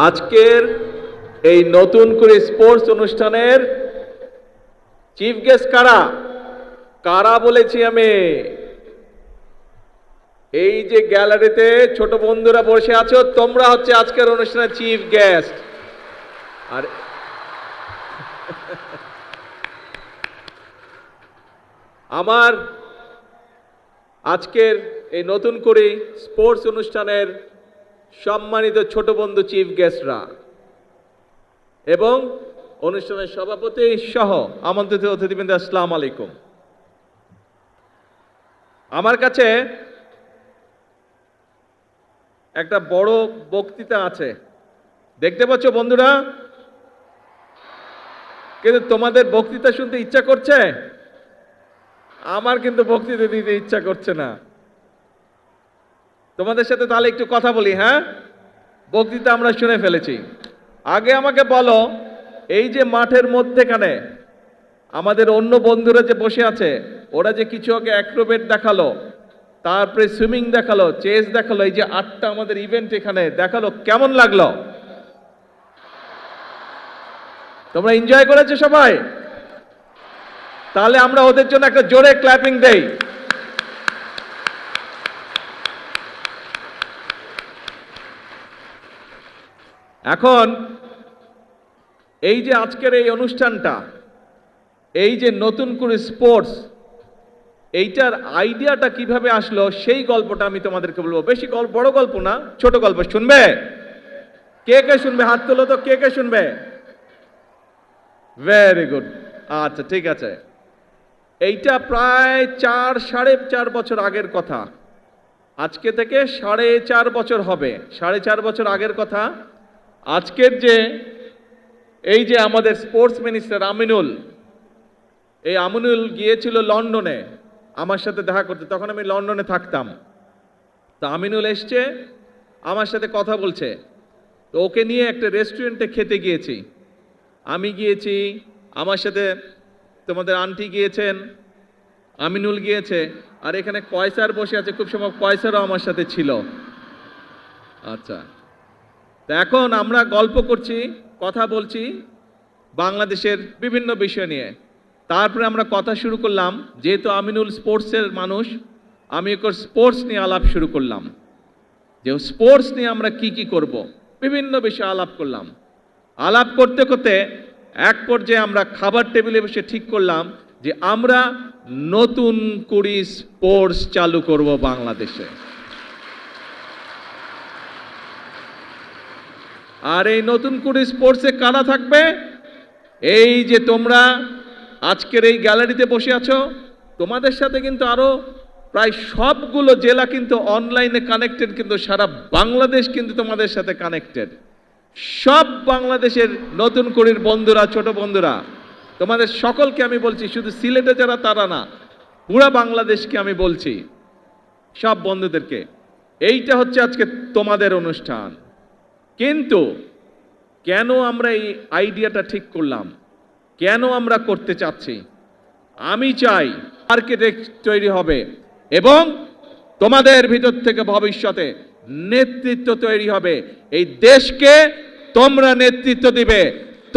আজকের এই নতুন করে স্পোর্টস অনুষ্ঠানের চিফ গেস্ট কারা কারা বলেছি আমি। এই যে গ্যালারিতে ছোট বন্ধুরা বসে আছো, তোমরা হচ্ছে আজকের অনুষ্ঠানের চিফ গেস্ট। আর আমার আজকের এই নতুন করে স্পোর্টস অনুষ্ঠানের সম্মানিত ছোট বন্ধু চিফ গেস্টরা এবং অনুষ্ঠানের সভাপতি সহ আমন্ত্রিত অতিথিবৃন্দ, আসসালামু আলাইকুম। আমার কাছে একটা বড় বক্তৃতা আছে, দেখতে পাচ্ছ বন্ধুরা, কিন্তু তোমাদের বক্তৃতা শুনতে ইচ্ছা করছে? আমার কিন্তু বক্তৃতা দিতে ইচ্ছা করছে না। তোমাদের সাথে তাহলে একটু কথা বলি। হ্যাঁ, বক্তৃতা আমরা শুনে ফেলেছি। আগে আমাকে বলো, এই যে মাঠের মধ্যেখানে আমাদের অন্য বন্ধুরা যে বসে আছে, ওরা যে কিছু আগে অ্যাক্রোবেট দেখালো, তারপরে সুইমিং দেখালো, চেস দেখালো, এই যে 8টা আমাদের ইভেন্ট এখানে দেখালো, কেমন লাগলো? তোমরা এনজয় করেছো সবাই? তাহলে আমরা ওদের জন্য একটা জোরে ক্ল্যাপিং দেই। এখন এই যে আজকের এই অনুষ্ঠানটা, এই যে নতুন করে স্পোর্টস, এইটার আইডিয়াটা কিভাবে আসলো সেই গল্পটা আমি তোমাদেরকে বলবো। বেশি বড় গল্প না, ছোট গল্প। শুনবে? কে কে শুনবে? হাত তোলো তো, কে কে শুনবে? Very good. আচ্ছা, ঠিক আছে। এইটা প্রায় 4-4.5 বছর আগের কথা। আজকে থেকে 4.5 বছর হবে। 4.5 বছর আগের কথা। আজকের যে এই যে আমাদের স্পোর্টস মিনিস্টার আমিনুল, এই আমিনুল গিয়েছিল লন্ডনে আমার সাথে দেখা করতে। তখন আমি লন্ডনে থাকতাম। তো আমিনুল এসছে, আমার সাথে কথা বলছে। তো ওকে নিয়ে একটা রেস্টুরেন্টে খেতে গিয়েছি। আমি গিয়েছি, আমার সাথে তোমাদের আন্টি গিয়েছেন, আমিনুল গিয়েছে, আর এখানে কয়সার বসে আছে। খুব সময় কয়সারও আমার সাথে ছিল। আচ্ছা, তো এখন আমরা গল্প করছি, কথা বলছি বাংলাদেশের বিভিন্ন বিষয় নিয়ে। তারপরে আমরা কথা শুরু করলাম, যেহেতু আমিনুল স্পোর্টসের মানুষ, আমি ওকে স্পোর্টস নিয়ে আলাপ শুরু করলাম, যে স্পোর্টস নিয়ে আমরা কি কি করব, বিভিন্ন বিষয়ে আলাপ করলাম। আলাপ করতে করতে এক পর্যায়ে আমরা খাবার টেবিলে বসে ঠিক করলাম যে আমরা নতুন করে স্পোর্টস চালু করব বাংলাদেশে। আর এই নতুন করে স্পোর্টসে কারা থাকবে? এই যে তোমরা আজকের এই গ্যালারিতে বসে আছো, তোমাদের সাথে কিন্তু আরো প্রায় সবগুলো জেলা কিন্তু অনলাইনে কানেক্টেড, কিন্তু সারা বাংলাদেশ কিন্তু তোমাদের সাথে কানেক্টেড। সব বাংলাদেশের নতুন করির বন্ধুরা, ছোট বন্ধুরা, তোমাদের সকলকে আমি বলছি, শুধু সিলেটে যারা তারা না, পুরা বাংলাদেশকে আমি বলছি, সব বন্ধুদেরকে, এইটা হচ্ছে আজকে তোমাদের অনুষ্ঠান। কিন্তু কেন আমরা এই আইডিয়াটা ঠিক করলাম, কেন আমরা করতে চাচ্ছি? আমি চাই আর্কিটেক্ট তৈরি হবে এবং তোমাদের ভিতর থেকে ভবিষ্যতে নেতৃত্ব তৈরি হবে। এই দেশকে তোমরা নেতৃত্ব দিবে,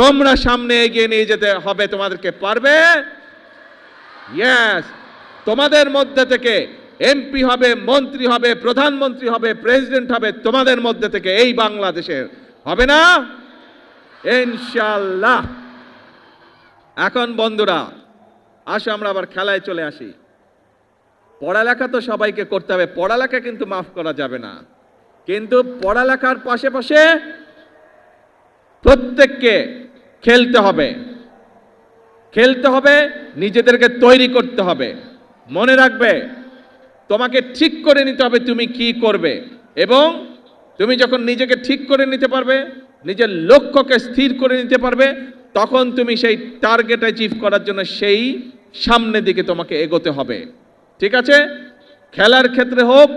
তোমরা সামনে এগিয়ে নিয়ে যেতে হবে। তোমাদেরকে পারবে? ইয়েস। তোমাদের মধ্যে থেকে এমপি হবে, মন্ত্রী হবে, প্রধানমন্ত্রী হবে, প্রেসিডেন্ট হবে তোমাদের মধ্যে থেকে, এই বাংলাদেশের। হবে না? ইনশাআল্লাহ। এখন বন্ধুরা আসো আমরা আবার খেলায় চলে আসি। পড়ালেখা তো সবাইকে করতে হবে, পড়ালেখা কিন্তু মাফ করা যাবে না। কিন্তু পড়ালেখার পাশাপাশি প্রত্যেককে খেলতে হবে, খেলতে হবে, নিজেদেরকে তৈরি করতে হবে। মনে রাখবে, তোমাকে ঠিক করে নিতে হবে তুমি কি করবে, এবং তুমি যখন নিজেকে ঠিক করে নিতে পারবে, নিজের লক্ষ্যকে স্থির করে নিতে পারবে, তখন তুমি সেই টার্গেট অ্যাচিভ করার জন্য সেই সামনের দিকে তোমাকে এগোতে হবে। ঠিক আছে? খেলার ক্ষেত্রে হোক,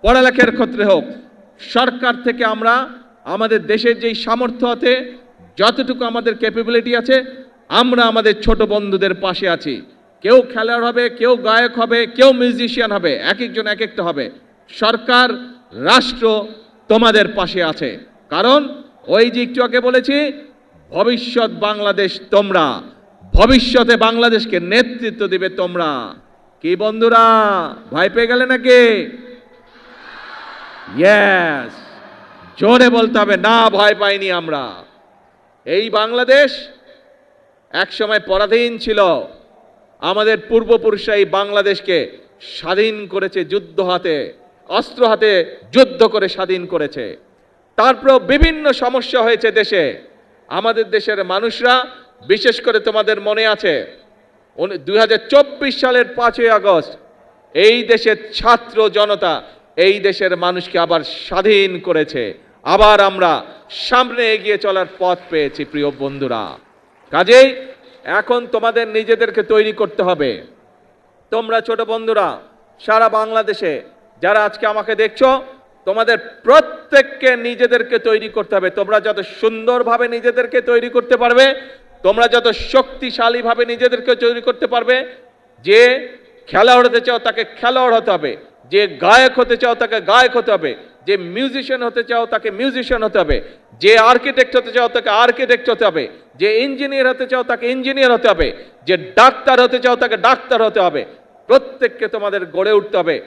পড়ালেখার ক্ষেত্রে হোক, সরকার থেকে আমরা আমাদের দেশের যেই সামর্থ্য আছে, যতটুকু আমাদের ক্যাপাবিলিটি আছে, আমরা আমাদের ছোট বন্ধুদের পাশে আছি। কেউ খেলোয়াড় হবে, কেউ গায়ক হবে, কেউ মিউজিশিয়ান হবে, এক একজন এক একটা হবে। সরকার, রাষ্ট্র তোমাদের পাশে আছে। কারণ ওই যে একটু আগে বলেছি, ভবিষ্যৎ বাংলাদেশ তোমরা, ভবিষ্যতে বাংলাদেশকে নেতৃত্ব দিবে তোমরা। কি বন্ধুরা, ভয় পেয়ে গেলে নাকি? ইয়েস, জোরে বলতে হবে, না ভয় পাইনি আমরা। এই বাংলাদেশ একসময় পরাধীন ছিল। আমাদের পূর্বপুরুষরা এই বাংলাদেশকে স্বাধীন করেছে, যুদ্ধ হাতে, অস্ত্র হাতে যুদ্ধ করে স্বাধীন করেছে। তারপর বিভিন্ন সমস্যা হয়েছে দেশে। আমাদের দেশের মানুষরা, বিশেষ করে তোমাদের মনে আছে 2024 সালের 5ই আগস্ট এই দেশের ছাত্র জনতা এই দেশের মানুষকে আবার স্বাধীন করেছে। আবার আমরা সামনে এগিয়ে চলার পথ পেয়েছি প্রিয় বন্ধুরা। কাজেই এখন তোমাদের নিজেদেরকে তৈরি করতে হবে। তোমরা ছোট বন্ধুরা সারা বাংলাদেশে যারা আজকে আমাকে দেখছো, তোমাদের প্রত্যেককে নিজেদেরকে তৈরি করতে হবে। তোমরা যত সুন্দরভাবে নিজেদেরকে তৈরি করতে পারবে, তোমরা যত শক্তিশালীভাবে নিজেদেরকে তৈরি করতে পারবে, যে খেলোয়াড় হতে চাও তাকে খেলোয়াড় হতে হবে, যে গায়ক হতে চাও তাকে গায়ক হতে হবে, যে মিউজিশিয়ান হতে চাও তাকে মিউজিশিয়ান হতে হবে, যে আর্কিটেক্ট হতে চাও তাকে আর্কিটেক্ট হতে হবে, যে ইঞ্জিনিয়ার হতে চাও তাকে ইঞ্জিনিয়ার হতে হবে, যে ডাক্তার হতে চাও তাকে ডাক্তার হতে হবে। প্রত্যেককে তোমাদের গড়ে উঠতে হবে,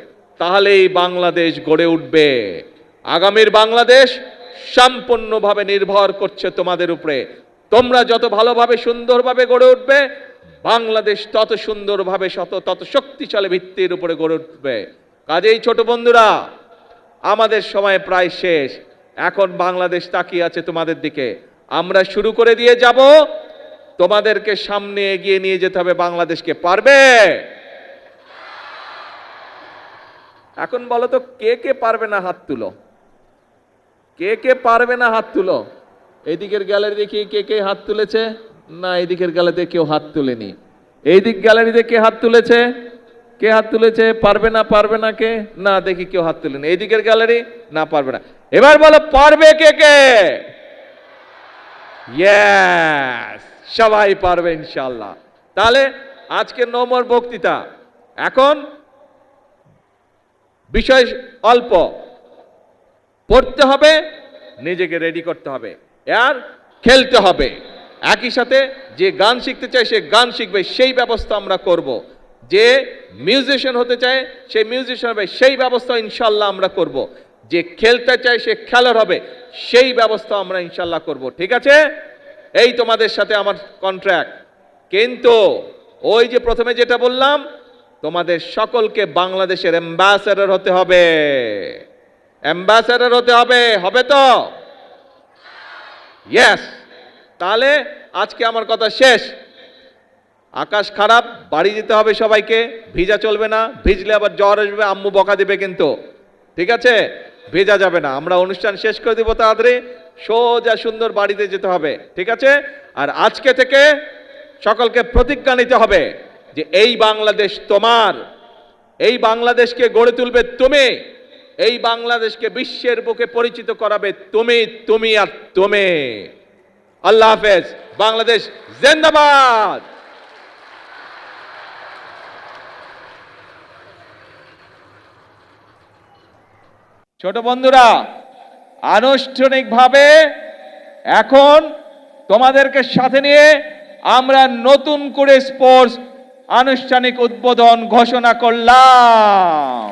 তাহলেই বাংলাদেশ গড়ে উঠবে। আগামীর বাংলাদেশ সম্পূর্ণভাবে নির্ভর করছে তোমাদের উপরে। তোমরা যত ভালোভাবে সুন্দরভাবে গড়ে উঠবে, বাংলাদেশ তত সুন্দরভাবে তত শক্তিশালী ভিত্তির উপরে গড়ে উঠবে। কাজেই ছোট বন্ধুরা, আমাদের সময় প্রায় শেষ। এখন বাংলাদেশ তাকিয়ে আছে তোমাদের দিকে। আমরা শুরু করে দিয়ে যাব, তোমাদেরকে সামনে এগিয়ে নিয়ে যেতে হবে বাংলাদেশকে। পারবে? এখন বলো তো, কে কে পারবে না হাত তুলো। কে কে পারবে না হাত তুলো। এইদিকের গ্যালারি দেখি কে কে হাত তুলেছে। না, এইদিকের গ্যালারিতে কেউ হাত তুলেনি। এইদিক গ্যালারিতে কে হাত তুলেছে? কে হাত তুলেছে? পারবে না, পারবে না কে? না, দেখি কেউ হাত তুলেনি। এইদিকের গ্যালারি, না পারবে না। এবার বলো পারবে কে কে? ইয়েস, সবাই পারবে ইনশাআল্লাহ। তাহলে আজকে নম্বর বক্তৃতা। এখন বিষয় অল্প, পড়তে হবে, নিজেকে রেডি করতে হবে, আর খেলতে হবে। একই সাথে যে গান শিখতে চায় সে গান শিখবে, সেই ব্যবস্থা আমরা করব। যে মিউজিশিয়ান হতে চায় সে মিউজিশিয়ান হবে, সেই ব্যবস্থা ইনশাল্লাহ আমরা করব। যে খেলতে চায় সে খেলোয়াড় হবে, সেই ব্যবস্থা আমরা ইনশাল্লাহ করব। ঠিক আছে? এই তোমাদের সাথে আমার কন্ট্রাক্ট। কিন্তু ওই যে প্রথমে যেটা বললাম, তোমাদের সকলকে বাংলাদেশের অ্যাম্বাসেডর হতে হবে। অ্যাম্বাসেডর হতে হবে, হবে তো? ইয়েস। তাহলে আজকে আমার কথা শেষ। আকাশ খারাপ, বাড়ি যেতে হবে সবাইকে। ভিজা চলবে না, ভিজলে আবার জ্বর আসবে, আম্মু বকা দিবে কিন্তু। ঠিক আছে? ভেজা যাবে না। আমরা অনুষ্ঠান শেষ করে দিব তাড়াতাড়ি, সোজা সুন্দর বাড়িতে যেতে হবে। ঠিক আছে? আর আজকে থেকে সকলকে প্রতিজ্ঞা নিতে হবে যে এই বাংলাদেশ তোমার, এই বাংলাদেশকে গড়ে তুলবে তুমি, এই বাংলাদেশকে বিশ্বের বুকে পরিচিত করাবে তুমি, তুমি আর তুমি। আল্লাহ হাফেজ। বাংলাদেশ জিন্দাবাদ। ছোট বন্ধুরা, আনুষ্ঠানিকভাবে এখন তোমাদেরকে সাথে নিয়ে আমরা নতুন করে স্পোর্টস আনুষ্ঠানিক উদ্বোধন ঘোষণা করলাম।